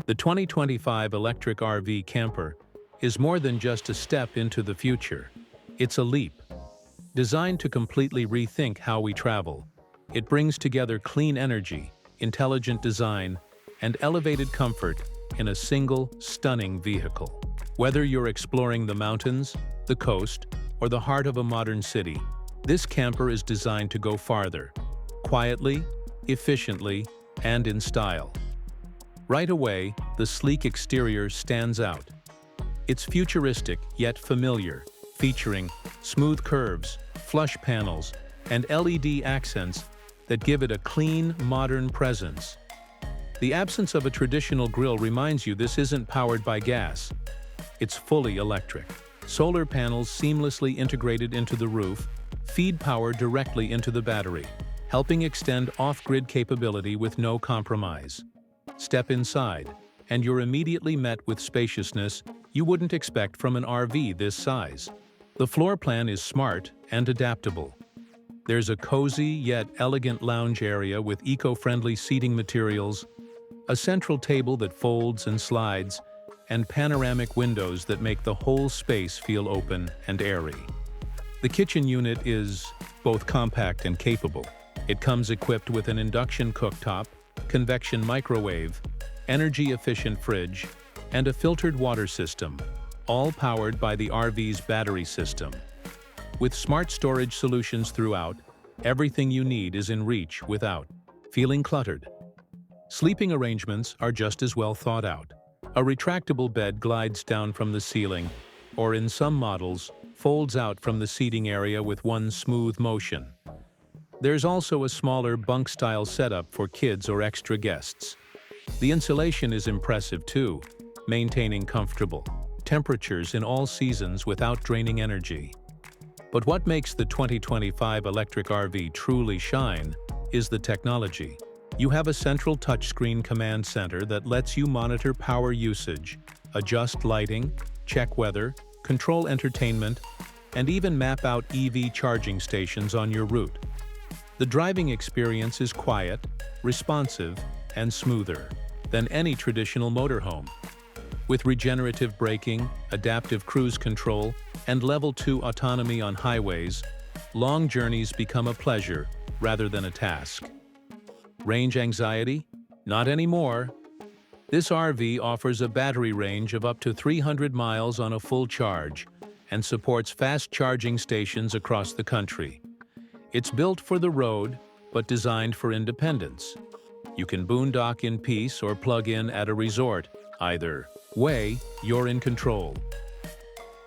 The 2025 electric RV camper is more than just a step into the future. It's a leap. Designed to completely rethink how we travel, it brings together clean energy, intelligent design, and elevated comfort in a single, stunning vehicle. Whether you're exploring the mountains, the coast, or the heart of a modern city, this camper is designed to go farther, quietly, efficiently, and in style. Right away, the sleek exterior stands out. It's futuristic yet familiar, featuring smooth curves, flush panels, and LED accents that give it a clean, modern presence. The absence of a traditional grille reminds you this isn't powered by gas. It's fully electric. Solar panels seamlessly integrated into the roof feed power directly into the battery, helping extend off-grid capability with no compromise. Step inside, and you're immediately met with spaciousness you wouldn't expect from an RV this size. The floor plan is smart and adaptable. There's a cozy yet elegant lounge area with eco-friendly seating materials, a central table that folds and slides, and panoramic windows that make the whole space feel open and airy. The kitchen unit is both compact and capable. It comes equipped with an induction cooktop, convection microwave, energy-efficient fridge, and a filtered water system, all powered by the RV's battery system. With smart storage solutions throughout, everything you need is in reach without feeling cluttered. Sleeping arrangements are just as well thought out. A retractable bed glides down from the ceiling, or in some models, folds out from the seating area with one smooth motion. There's also a smaller bunk-style setup for kids or extra guests. The insulation is impressive too, maintaining comfortable temperatures in all seasons without draining energy. But what makes the 2025 electric RV truly shine is the technology. You have a central touchscreen command center that lets you monitor power usage, adjust lighting, check weather, control entertainment, and even map out EV charging stations on your route. The driving experience is quiet, responsive, and smoother than any traditional motorhome. With regenerative braking, adaptive cruise control, and Level 2 autonomy on highways, long journeys become a pleasure rather than a task. Range anxiety? Not anymore. This RV offers a battery range of up to 300 miles on a full charge and supports fast charging stations across the country. It's built for the road, but designed for independence. You can boondock in peace or plug in at a resort. Either way, you're in control.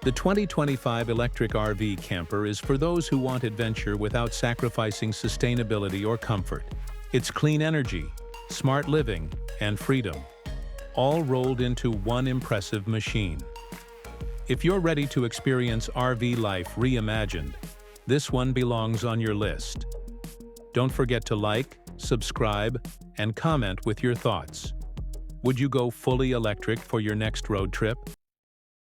The 2025 electric RV camper is for those who want adventure without sacrificing sustainability or comfort. It's clean energy, smart living, and freedom, all rolled into one impressive machine. If you're ready to experience RV life reimagined, this one belongs on your list. Don't forget to like, subscribe, and comment with your thoughts. Would you go fully electric for your next road trip?